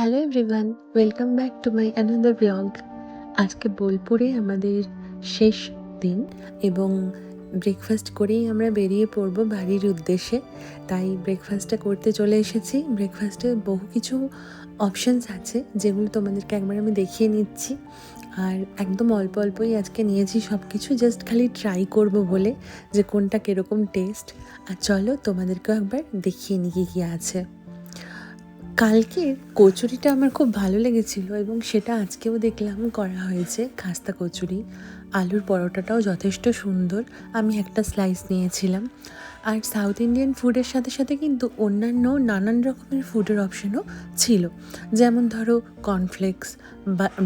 Hello everyone, welcome back to my another blog. আজকে বোলপুরে আমাদের শেষ দিন এবং ব্রেকফাস্ট করেই আমরা বেরিয়ে পড়বো বাড়ির উদ্দেশ্যে। তাই ব্রেকফাস্টটা করতে চলে এসেছি। ব্রেকফাস্টে বহু কিছু অপশানস আছে যেগুলো তোমাদেরকে একবার আমি দেখিয়ে নিচ্ছি। আর একদম অল্প অল্পই আজকে নিয়েছি সব কিছু, জাস্ট খালি ট্রাই করব বলে যে কোনটা কীরকম টেস্ট। আর চলো তোমাদেরকেও একবার দেখিয়ে নিই কী আছে। কালকের কচুরিটা আমার খুব ভালো লেগেছিলো এবং সেটা আজকেও দেখলাম করা হয়েছে, খাস্তা কচুরি। আলুর পরোটাটাও যথেষ্ট সুন্দর, আমি একটা স্লাইস নিয়েছিলাম। আর সাউথ ইন্ডিয়ান ফুডের সাথে সাথে কিন্তু অন্যান্য নানান রকমের ফুডের অপশানও ছিল, যেমন ধরো cornflakes,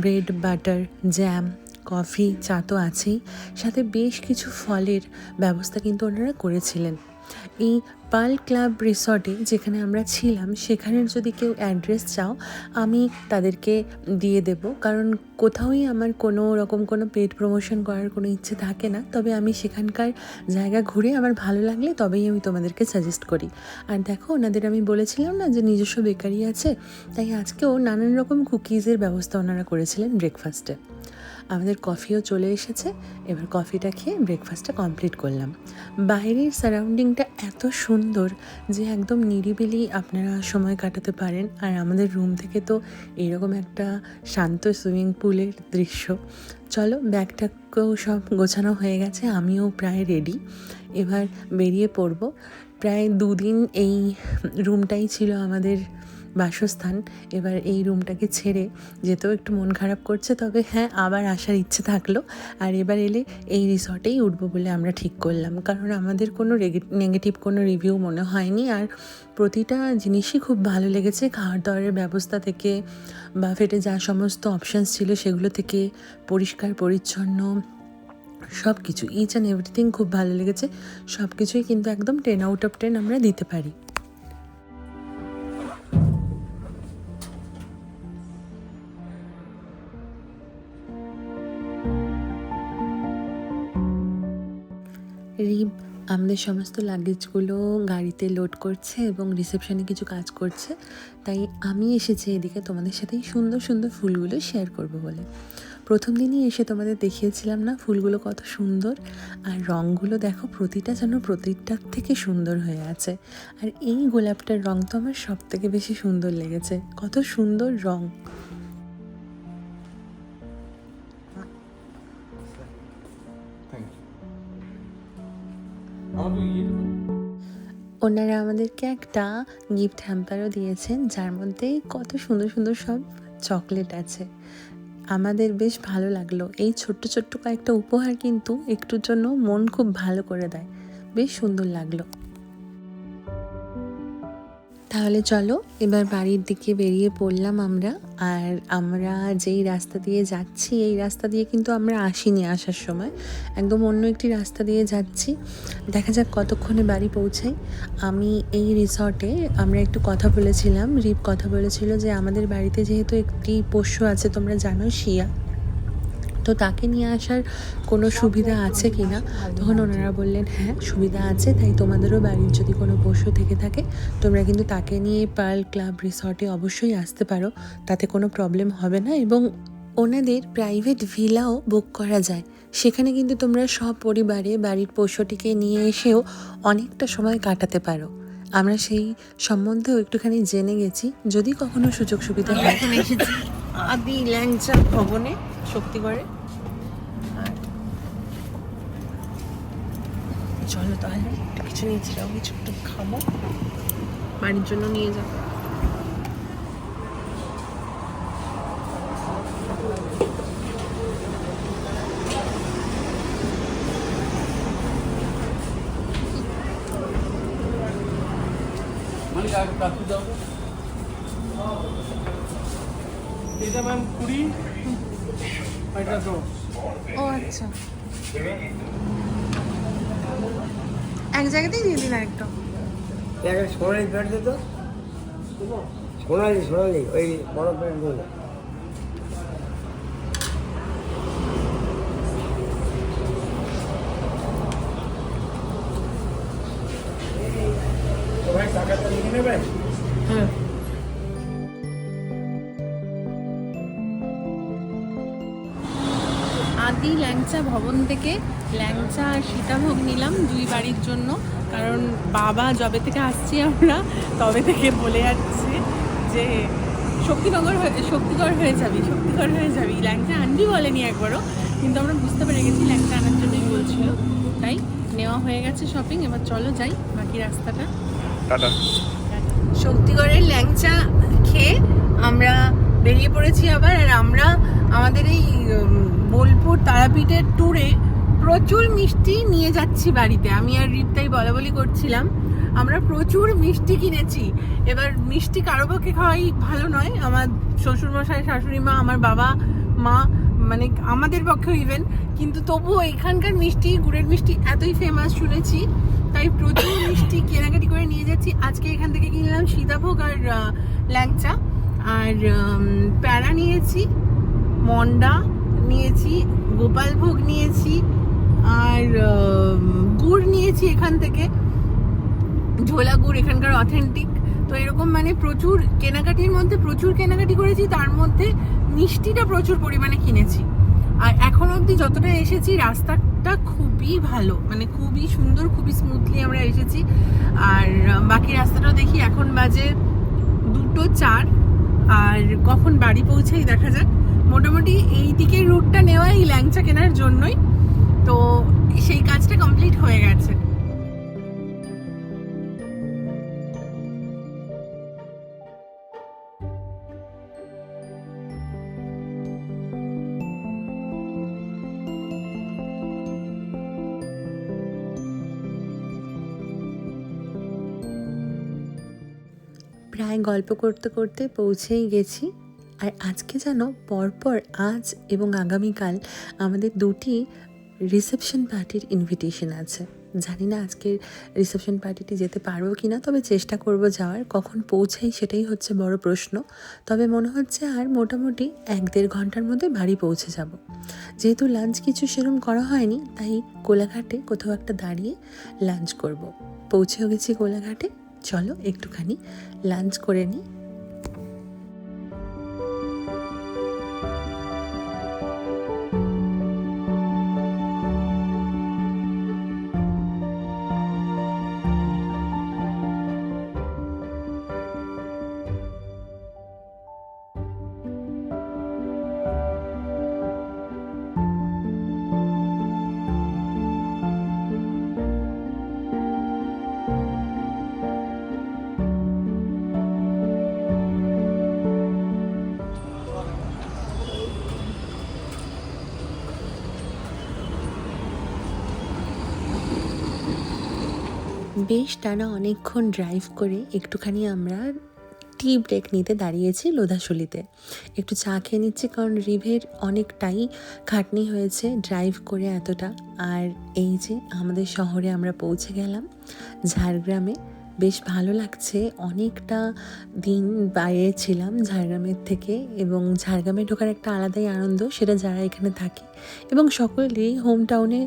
bread, butter, jam, coffee, চা তো আছেই, সাথে বেশ কিছু ফলের ব্যবস্থা কিন্তু ওনারা করেছিলেন। এই পার্ল ক্লাব রিসর্টে যেখানে আমরা ছিলাম সেখানের যদি কেউ অ্যাড্রেস চাও আমি তাদেরকে দিয়ে দেব, কারণ কোথাওই আমার কোনো রকম কোনো পেড প্রমোশন করার কোনো ইচ্ছে থাকে না। তবে আমি সেখানকার জায়গা ঘুরে আমার ভালো লাগলে তবেই আমি তোমাদেরকে সাজেস্ট করি। আর দেখো, ওনাদের আমি বলেছিলাম না যে নিজস্ব বেকারি আছে, তাই আজকেও নানান রকম কুকিজের ব্যবস্থা ওনারা করেছিলেন ব্রেকফাস্টে। আমাদের কফিও চলে এসেছে, এবার কফিটা খেয়ে ব্রেকফাস্টটা কমপ্লিট করলাম। বাইরের সারাউন্ডিংটা এত সুন্দর যে একদম নিরিবিলি আপনারা সময় কাটাতে পারেন। আর আমাদের রুম থেকে তো এইরকম একটা শান্ত সুইমিং পুলের দৃশ্য। চলো, ব্যাগটাকেও সব গোছানো হয়ে গেছে, আমিও প্রায় রেডি, এবার বেরিয়ে পড়ব। প্রায় 2 দিন এই রুমটাই ছিল আমাদের বাসস্থান। এবার এই রুমটাকে ছেড়ে যেতেও একটু মন খারাপ করছে, তবে হ্যাঁ, আবার আসার ইচ্ছে থাকলো। আর এবার এলে এই রিসর্টেই উঠবো বলে আমরা ঠিক করলাম, কারণ আমাদের কোনো নেগেটিভ কোনো রিভিউ মনে হয়নি। আর প্রতিটা জিনিসই খুব ভালো লেগেছে, খাওয়ার দাওয়ারের ব্যবস্থা থেকে বাফেটে যা সমস্ত অপশানস ছিল সেগুলো থেকে পরিষ্কার পরিচ্ছন্ন সব কিছু, ইচ অ্যান্ড এভরিথিং খুব ভালো লেগেছে। সব কিছুই কিন্তু একদম 10 আউট অফ 10 আমরা দিতে পারি। রিব আমাদের সমস্ত লাগেজগুলো গাড়িতে লোড করছে এবং রিসেপশনে কিছু কাজ করছে, তাই আমি এসেছি এদিকে তোমাদের সাথে এই সুন্দর সুন্দর ফুলগুলো শেয়ার করব বলে। প্রথম দিনই এসে তোমাদের দেখিয়েছিলাম না ফুলগুলো কত সুন্দর, আর রঙগুলো দেখো প্রতিটা যেন প্রতিটার থেকে সুন্দর হয়ে আছে। আর এই গোলাপটার রঙ তো আমার সব থেকে বেশি সুন্দর লেগেছে, কত সুন্দর রঙ। ওনারা আমাদেরকে একটা গিফট হ্যাম্পারও দিয়েছেন, যার মধ্যে কত সুন্দর সুন্দর সব চকলেট আছে। আমাদের বেশ ভালো লাগলো, এই ছোট্ট ছোট্ট কয়েকটা উপহার কিন্তু একটুর জন্য মন খুব ভালো করে দেয়, বেশ সুন্দর লাগলো। তাহলে চলো এবার বাড়ির দিকে বেরিয়ে পড়লাম আমরা। আর আমরা যেই রাস্তা দিয়ে যাচ্ছি এই রাস্তা দিয়ে কিন্তু আমরা আসিনি, আসার সময় একদম অন্য একটি রাস্তা দিয়ে যাচ্ছি। দেখা যাক কতক্ষণে বাড়ি পৌঁছাই। আমি এই রিসর্টে আমরা একটু কথা বলেছিলাম, রিপ কথা বলেছিল যে আমাদের বাড়িতে যেহেতু একটি পোষ্য আছে, তোমরা জানো, শিয়া, তো তাকে নিয়ে আসার কোনো সুবিধা আছে কি না। তখন ওনারা বললেন হ্যাঁ, সুবিধা আছে, তাই তোমাদেরও বাড়ির যদি কোনো পশু থেকে থাকে তোমরা কিন্তু তাকে নিয়ে পার্ল ক্লাব রিসর্টে অবশ্যই আসতে পারো, তাতে কোনো প্রবলেম হবে না। এবং ওনাদের প্রাইভেট ভিলাও বুক করা যায়, সেখানে কিন্তু তোমরা সপরিবারে বাড়ির পশুটিকে নিয়ে এসেও অনেকটা সময় কাটাতে পারো। আমরা সেই সম্বন্ধেও একটুখানি জেনে গেছি, যদি কখনো সুযোগ সুবিধা হয়। এখন এসেছি আদি ল্যাংচা ভবনে, শক্তিগড়ে। আর চলো তাহলে একটু কিছু নিয়েছি, কিছু একটু খাবো, বাড়ির জন্য নিয়ে যাবো। এটা ম্যাম 20, এটা 10। ও আচ্ছা, এক জায়গাতেই দিয়ে দিন আরেকটা। সোনালি প্যান্ট তো, সোনালি ওই বড় প্যান্ট গুলো। ভাই টাকাটা নিয়ে নেবেন? হ্যাঁ। ল্যাংচা ভবন থেকে ল্যাংচা আর সীতাভোগ নিলাম 2 বাড়ির জন্য, কারণ বাবা যবে থেকে আসছি আমরা তবে থেকে বলে যাচ্ছে যে শক্তিগড় হয়ে যাবি, ল্যাংচা আনবি বলেনি একবারও, কিন্তু আমরা বুঝতে পেরে গেছি ল্যাংচা আনার জন্যই বলছিল। তাই নেওয়া হয়ে গেছে শপিং, এবার চলো যাই বাকি রাস্তাটা। টাটা। শক্তিগড়ের ল্যাংচা খেয়ে আমরা বেরিয়ে পড়েছি আবার। আর আমরা আমাদের এই বোলপুর তারাপীঠের ট্যুরে প্রচুর মিষ্টি নিয়ে যাচ্ছি বাড়িতে। আমি আর রিপতাই বলাবলি করছিলাম, আমরা প্রচুর মিষ্টি কিনেছি। এবার মিষ্টি কারো পক্ষে খাওয়াই ভালো নয়, আমার শ্বশুরমশাই, শাশুড়ি মা, আমার বাবা মা, মানে আমাদের পক্ষেও ইভেন, কিন্তু তবুও এখানকার মিষ্টি, গুড়ের মিষ্টি এতই ফেমাস শুনেছি, তাই প্রচুর মিষ্টি কেনাকাটি করে নিয়ে যাচ্ছি। আজকে এখান থেকে কিনলাম সীতাভোগ আর ল্যাংচা, আর প্যারা নিয়েছি, মন্ডা নিয়েছি, গোপালভোগ নিয়েছি, আর গুড় নিয়েছি এখান থেকে, ঝোলা গুড় এখানকার অথেন্টিক। তো এরকম মানে প্রচুর কেনাকাটির মধ্যে প্রচুর কেনাকাটি করেছি, তার মধ্যে মিষ্টিটা প্রচুর পরিমাণে কিনেছি। আর এখন অবধি যতটা এসেছি রাস্তাটা খুবই ভালো, মানে খুবই সুন্দর, খুবই স্মুথলি আমরা এসেছি। আর বাকি রাস্তাটাও দেখি, এখন বাজে 2:04, আর কখন বাড়ি পৌঁছেই দেখা যাক। মোটামুটি এই দিকের রুটটা নেওয়া এই ল্যাংচা কেনার জন্যই, তো সেই কাজটা কমপ্লিট হয়ে গেছে। প্রায় গল্প করতে করতে পৌঁছেই গেছি। আর আজকে যেন পরপর আজ এবং আগামীকাল আমাদের 2টি রিসেপশন পার্টির ইনভিটেশন আছে। জানি না আজকের রিসেপশন পার্টিটি যেতে পারবো কি না, তবে চেষ্টা করব যাওয়ার। কখন পৌঁছাই সেটাই হচ্ছে বড় প্রশ্ন। তবে মনে হচ্ছে আর মোটামুটি 1-1.5 ঘন্টার মধ্যে বাড়ি পৌঁছে যাব। যেহেতু লাঞ্চ কিছু সেরকম করা হয়নি, তাই কোলাঘাটে কোথাও একটা দাঁড়িয়ে লাঞ্চ করব। পৌঁছেও গেছি কোলাঘাটে, চলো একটুখানি লাঞ্চ করে নিই। বেশ টানা অনেকক্ষণ ড্রাইভ করে একটুখানি আমরা টি ব্রেক নিতে দাঁড়িয়েছি লোধাশুলিতে। একটু চা খেয়ে নিচ্ছি, কারণ রিভের অনেকটাই খাটনি হয়েছে ড্রাইভ করে এতটা। আর এই যে আমাদের শহরে আমরা পৌঁছে গেলাম, ঝাড়গ্রামে। বেশ ভালো লাগছে, অনেকটা দিন বাইরে ছিলাম ঝাড়গ্রামের থেকে, এবং ঝাড়গ্রামে ঢোকার একটা আলাদাই আনন্দ, সেটা যারা এখানে থাকে এবং সকলেই হোম টাউনে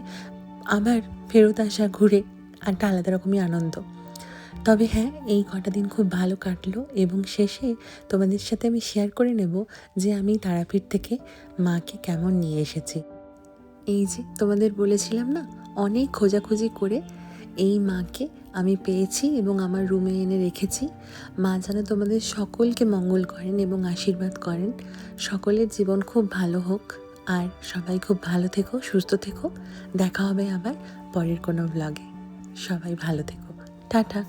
আবার ফেরত আসা ঘুরে একটা আলাদা রকমই আনন্দ। তবে হ্যাঁ, এই কটা দিন খুব ভালো কাটলো, এবং শেষে তোমাদের সাথে আমি শেয়ার করে নেব যে আমি তারাপীঠ থেকে মাকে কেমন নিয়ে এসেছি। এই যে তোমাদের বলেছিলাম না, অনেক খোঁজাখুঁজি করে এই মাকে আমি পেয়েছি এবং আমার রুমে এনে রেখেছি। মা যেন তোমাদের সকলকে মঙ্গল করেন এবং আশীর্বাদ করেন, সকলের জীবন খুব ভালো হোক। আর সবাই খুব ভালো থেকো, সুস্থ থেকো। দেখা হবে আবার পরের কোনো ব্লগে। সবাই ভালো থেকো, টাটা।